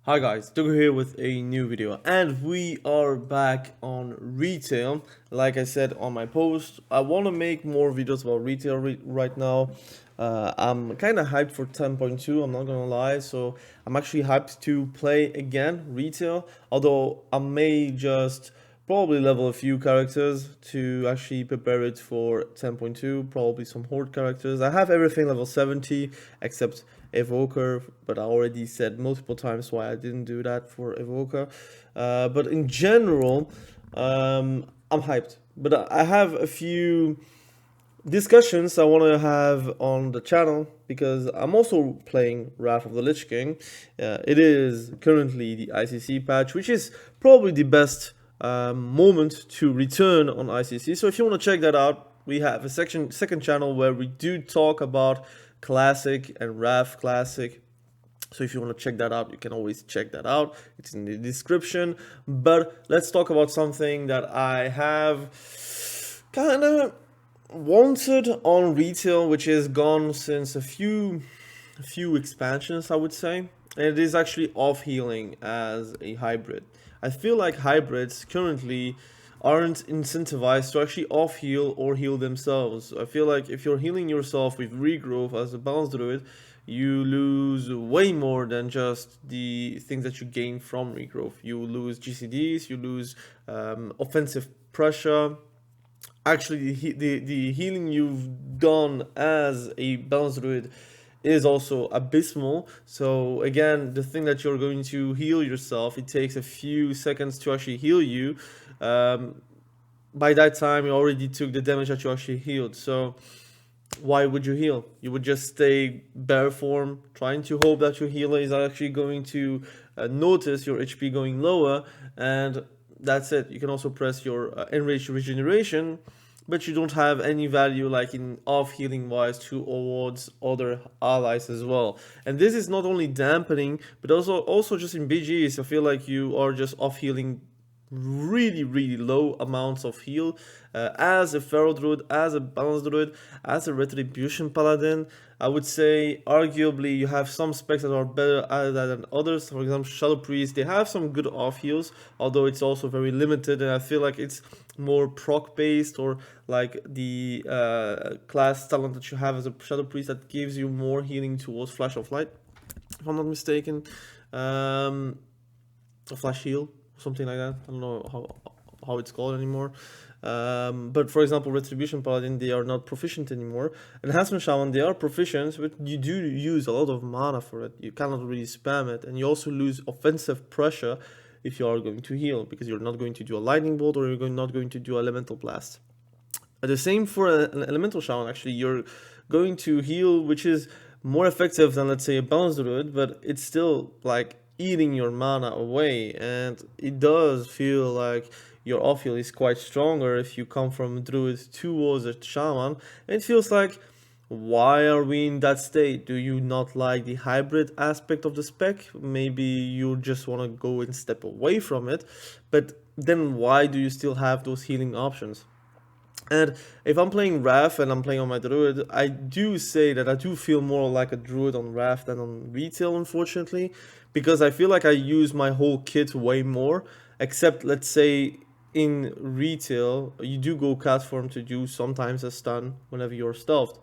Hi guys, Dogo here with a new video, and we are back on retail. Like I said on my post, I want to make more videos about retail right now. I'm kind of hyped for 10.2, I'm not gonna lie, so I'm actually hyped to play again retail, although I may just probably level a few characters to actually prepare it for 10.2, probably some horde characters. I have everything level 70 except Evoker, but I already said multiple times why I didn't do that for Evoker. But in general, I'm hyped. But I have a few discussions I want to have on the channel because I'm also playing Wrath of the Lich King. It is currently the ICC patch, which is probably the best moment to return on ICC. So if you want to check that out, we have a second channel where we do talk about Classic and Wrath Classic. So if you want to check that out, you can always check that out. It's in the description. But let's talk about something that I have kind of wanted on retail, which is gone since a few expansions, I would say. And it is actually off healing as a hybrid. I feel like hybrids currently aren't incentivized to actually off heal or heal themselves. I feel like if you're healing yourself with regrowth as a balanced druid, you lose way more than just the things that you gain from regrowth. You lose GCDs, you lose offensive pressure. Actually, the healing you've done as a balanced druid is also abysmal. So again, the thing that you're going to heal yourself, it takes a few seconds to actually heal you. By that time, you already took the damage that you actually healed. So why would you heal? You would just stay bare form, trying to hope that your healer is actually going to notice your HP going lower, and that's it. You can also press your enraged regeneration, but you don't have any value like in off healing wise towards other allies as well. And this is not only dampening, but also just in BGs, I feel like you are just off healing really low amounts of heal as a feral druid, as a balanced druid, as a retribution paladin. I would say arguably you have some specs that are better at that than others. For example, shadow priest, they have some good off heals, although it's also very limited, and I feel like it's more proc based, or like the class talent that you have as a shadow priest that gives you more healing towards flash of light, if I'm not mistaken. A flash heal, something like that. I don't know how it's called anymore. But for example, Retribution Paladin, they are not proficient anymore. And Shaman, they are proficient, but you do use a lot of mana for it. You cannot really spam it, and you also lose offensive pressure if you are going to heal, because you're not going to do a lightning bolt, or you're not going to do elemental blast. The same for an elemental shaman. Actually, you're going to heal, which is more effective than, let's say, a balanced druid, but it's still like eating your mana away, and it does feel like your off heal is quite stronger if you come from druid towards a shaman. And it feels like, why are we in that state? Do you not like the hybrid aspect of the spec? Maybe you just want to go and step away from it, but then why do you still have those healing options? And if I'm playing Wrath and I'm playing on my druid, I do say that I do feel more like a druid on Wrath than on retail, unfortunately, because I feel like I use my whole kit way more, except, let's say, in retail, you do go cat form to do sometimes a stun whenever you're stealthed,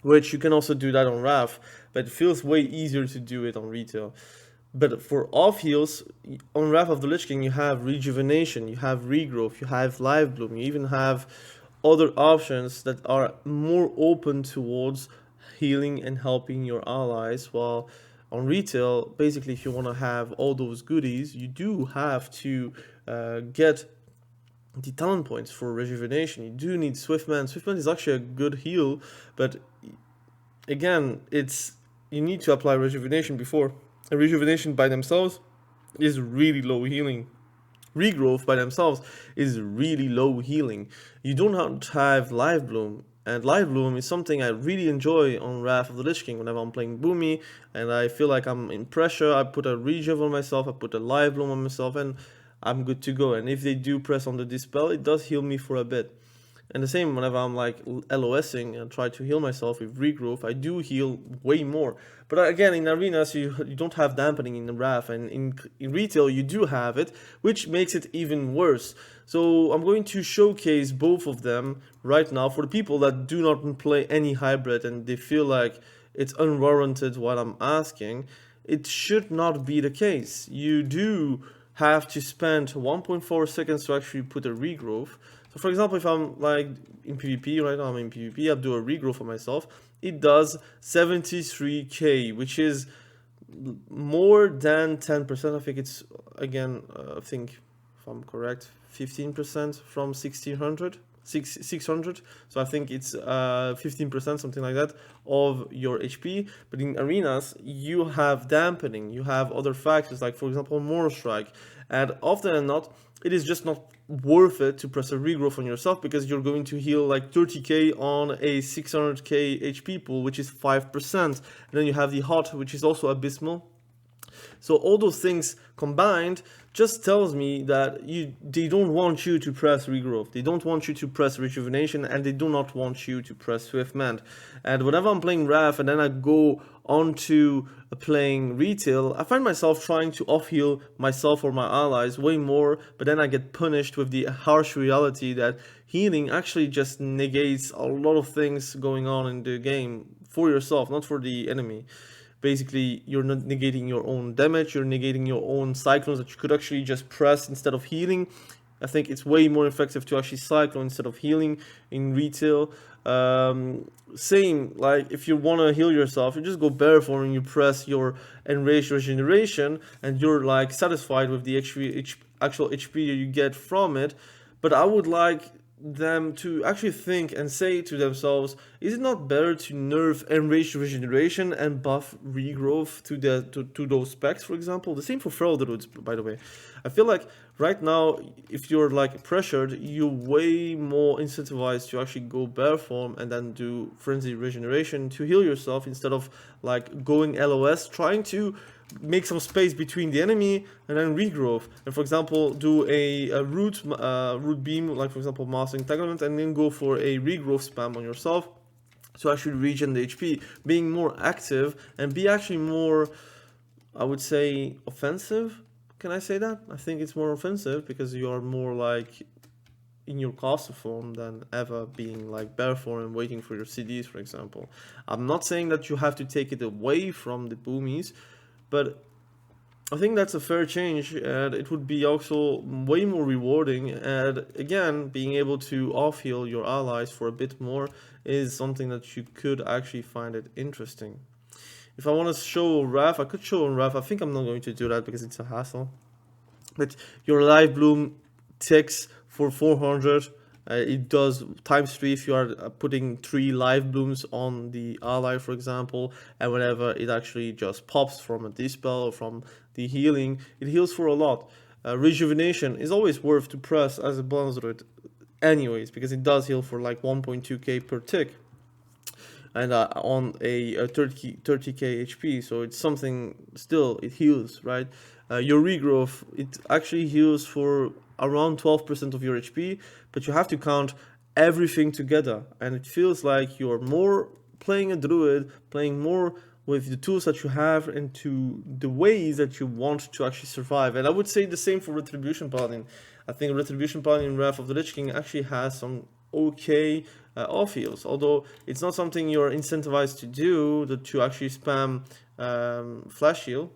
which you can also do that on Wrath, but it feels way easier to do it on retail. But for off heals, on Wrath of the Lich King, you have rejuvenation, you have regrowth, you have live bloom, you even have other options that are more open towards healing and helping your allies. While on retail, basically, if you want to have all those goodies, you do have to get the talent points for rejuvenation. You do need Swiftman. Swiftman is actually a good heal, but again, you need to apply rejuvenation before. And rejuvenation by themselves is really low healing. Regrowth by themselves is really low healing. You don't have live bloom, and live bloom is something I really enjoy on Wrath of the Lich King. Whenever I'm playing Boomy and I feel like I'm in pressure, I put a rejuve on myself, I put a live bloom on myself, and I'm good to go. And if they do press on the dispel, it does heal me for a bit. And the same whenever I'm like LOSing and try to heal myself with regrowth, I do heal way more. But again, in arenas, you don't have dampening in the Wrath, and in retail, you do have it, which makes it even worse. So I'm going to showcase both of them right now for the people that do not play any hybrid and they feel like it's unwarranted what I'm asking. It should not be the case. You do have to spend 1.4 seconds to actually put a regrowth. So for example, if I'm like in PvP right now, I'm in PvP, I'll do a regrowth for myself. It does 73k, which is more than 10%. I think it's, again, I think if I'm correct, 15% from 1600. 600, so I think it's 15%, something like that, of your HP. But in arenas, you have dampening, you have other factors, like for example more strike, and often than not, it is just not worth it to press a regrowth on yourself, because you're going to heal like 30k on a 600k HP pool, which is 5%, and then you have the hot, which is also abysmal. So all those things combined just tells me that they don't want you to press regrowth, they don't want you to press rejuvenation, and they do not want you to press swift mend. And whenever I'm playing Wrath and then I go on to playing retail, I find myself trying to off heal myself or my allies way more, but then I get punished with the harsh reality that healing actually just negates a lot of things going on in the game for yourself, not for the enemy. Basically, you're not negating your own damage, you're negating your own cyclones that you could actually just press instead of healing. I think it's way more effective to actually cyclone instead of healing in retail. Same, like if you want to heal yourself, you just go barefoot and you press your enraged regeneration, and you're like satisfied with the actual HP that you get from it. But I would like them to actually think and say to themselves, is it not better to nerf enraged regeneration and buff regrowth to those specs, for example? The same for feral druids, by the way. I feel like right now, if you're like pressured, you're way more incentivized to actually go bear form and then do frenzy regeneration to heal yourself, instead of like going LOS, trying to make some space between the enemy and then regrowth, and for example do a root beam, like for example master entanglement, and then go for a regrowth spam on yourself to actually regen the HP, being more active and be actually more, I would say, offensive. Can I say that? I think it's more offensive because you are more like in your caster form than ever being like bare form and waiting for your CDs, for example. I'm not saying that you have to take it away from the boomies, but I think that's a fair change, and it would be also way more rewarding. And again, being able to off heal your allies for a bit more is something that you could actually find it interesting. If I want to show Wrath, I could show on Wrath. I think I'm not going to do that because it's a hassle. But your life bloom ticks for 400. It does ×3 if you are putting 3 life blooms on the ally, for example, and whenever it actually just pops from a dispel or from the healing, it heals for a lot. Rejuvenation is always worth to press as a bonus druid anyways, because it does heal for like 1.2k per tick, and on a 30k HP, so it's something, still it heals, right? Your regrowth, it actually heals for around 12% of your HP, but you have to count everything together, and it feels like you're more playing a druid, playing more with the tools that you have and to the ways that you want to actually survive. And I would say the same for Retribution Paladin. I think Retribution Paladin in Wrath of the Lich King actually has some okay off heals, although it's not something you're incentivized to do, that to actually spam flash heal,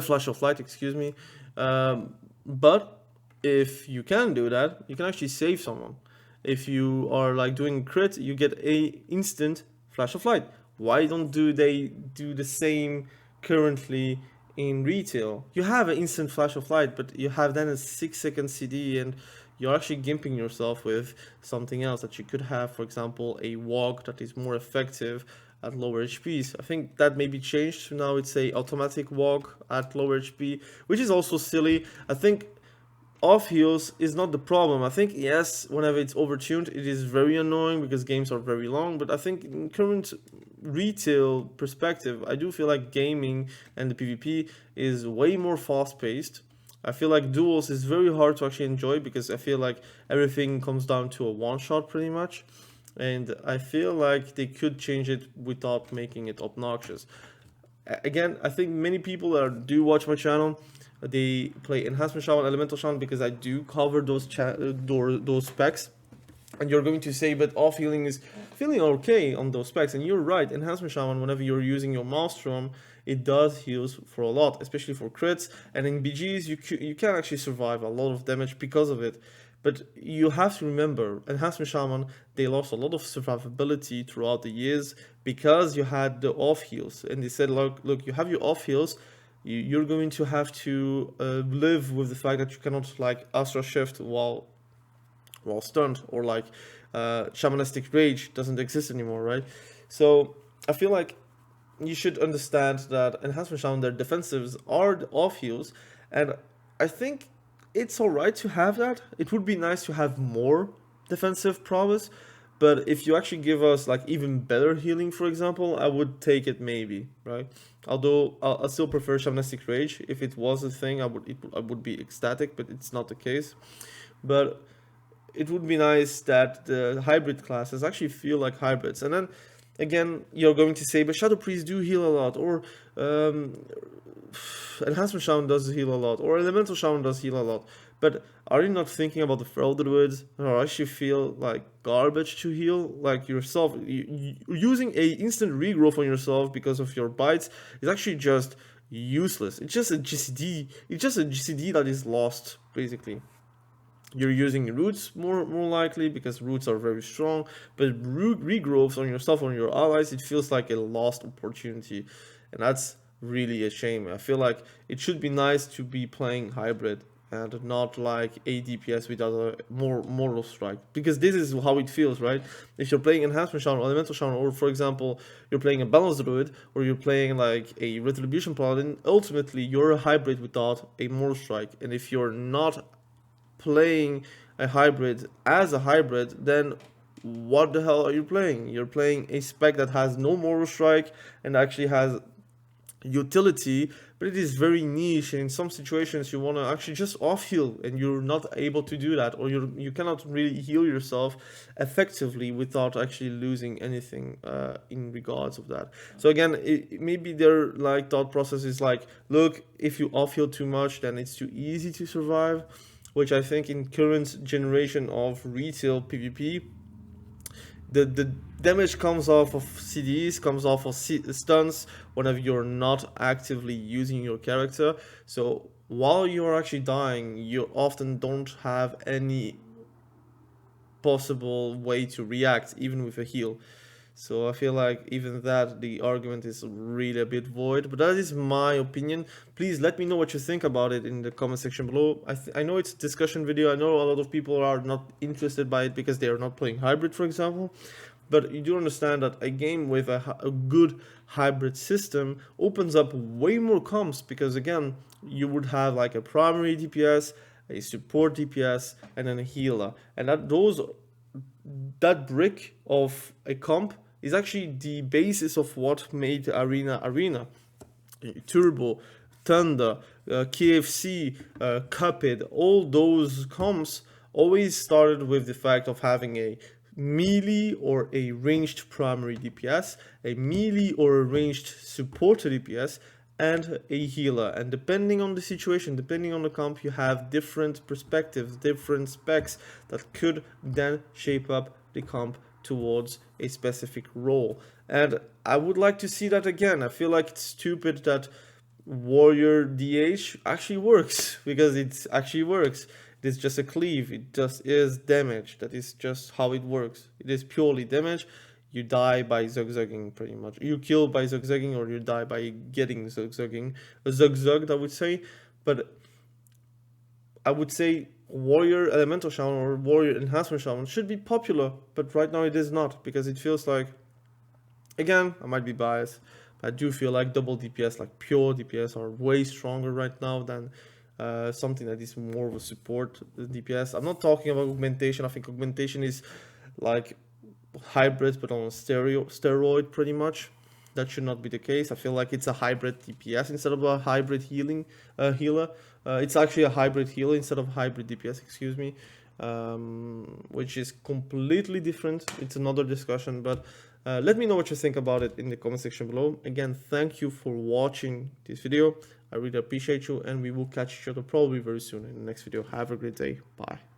flash of light, excuse me. But if you can do that, you can actually save someone. If you are like doing crit, you get a instant flash of light. Why don't they do the same currently in retail? You have an instant flash of light, but you have then a 6-second CD, and you're actually gimping yourself with something else that you could have, for example, a walk that is more effective at lower HPs. I think that may be changed. Now it's a automatic walk at lower HP, which is also silly. I think off heals is not the problem. I think, yes, whenever it's overtuned, it is very annoying because games are very long, but I think in current retail perspective, I do feel like gaming and the PvP is way more fast-paced. I feel like duels is very hard to actually enjoy because I feel like everything comes down to a one shot pretty much. And I feel like they could change it without making it obnoxious. Again, I think many people that do watch my channel, they play Enhancement Shaman, Elemental Shaman because I do cover those specs. And you're going to say, but off healing is feeling okay on those specs. And you're right, Enhancement Shaman, whenever you're using your Maelstrom, it does heals for a lot, especially for crits. And in BGs, you can actually survive a lot of damage because of it. But you have to remember, Enhancement Shaman, they lost a lot of survivability throughout the years because you had the off heals. And they said, look, you have your off heals, you're going to have to live with the fact that you cannot like Astra Shift while stunned, or like Shamanistic Rage doesn't exist anymore, right? So I feel like you should understand that Enhancement Shaman, their defensives are the off heals, and I think it's alright to have that. It would be nice to have more defensive prowess, but if you actually give us like even better healing, for example, I would take it maybe, right? Although I still prefer Shamanistic Rage. If it was a thing, I would be ecstatic, but it's not the case. But it would be nice that the hybrid classes actually feel like hybrids. And then again, you're going to say, but Shadow Priests do heal a lot, or Enhancement Shaman does heal a lot, or Elemental Shaman does heal a lot. But are you not thinking about the Feral Druids, or actually feel like garbage to heal? Like yourself, using a instant regrowth on yourself because of your bites is actually just useless. It's just a GCD. It's just a GCD that is lost, basically. You're using roots more likely because roots are very strong, but root regrowths on yourself, on your allies, it feels like a lost opportunity, and that's really a shame. I feel like it should be nice to be playing hybrid and not like a DPS without a more mortal strike, because this is how it feels, right? If you're playing Enhancement Shaman or Elemental Shaman, or for example you're playing a balanced druid, or you're playing like a Retribution Paladin, ultimately you're a hybrid without a mortal strike. And if you're not playing a hybrid as a hybrid, then what the hell are you playing? You're playing a spec that has no mortal strike and actually has utility, but it is very niche, and in some situations you want to actually just off heal and you're not able to do that, or you cannot really heal yourself effectively without actually losing anything in regards of that. So again, maybe their like thought process is like, look, if you off heal too much, then it's too easy to survive, which I think in current generation of retail PvP, the damage comes off of CDs, comes off of stuns whenever you're not actively using your character. So while you're actually dying, you often don't have any possible way to react, even with a heal. So I feel like even that, the argument is really a bit void, but that is my opinion. Please let me know what you think about it in the comment section below. I know it's a discussion video. I know a lot of people are not interested by it because they are not playing hybrid, for example. But you do understand that a game with a good hybrid system opens up way more comps, because again, you would have like a primary DPS, a support DPS, and then a healer. And that brick of a comp is actually the basis of what made Arena. Turbo, Thunder, KFC, Cuphead, all those comps always started with the fact of having a melee or a ranged primary DPS, a melee or a ranged supporter DPS, and a healer. And depending on the situation, depending on the comp, you have different perspectives, different specs that could then shape up the comp towards a specific role. And I would like to see that again. I feel like it's stupid that warrior DH actually works, because it actually works. It is just a cleave, it just is damage. That is just how it works. It is purely damage. You die by zigzagging, pretty much. You kill by zigzagging, or you die by getting zigzagging. Zigzagged, I would say. But I would say warrior elemental shaman or warrior enhancement shaman should be popular, but right now it is not, because it feels like, again, I might be biased, but I do feel like double DPS, like pure DPS, are way stronger right now than something that is more of a support DPS. I'm not talking about augmentation. I think augmentation is like hybrid but on a steroid pretty much. That should not be the case. I feel like it's a hybrid DPS instead of a hybrid healing healer. It's actually a hybrid healer instead of hybrid DPS, excuse me, which is completely different. It's another discussion, but let me know what you think about it in the comment section below. Again, thank you for watching this video. I really appreciate you, and we will catch each other probably very soon in the next video. Have a great day. Bye.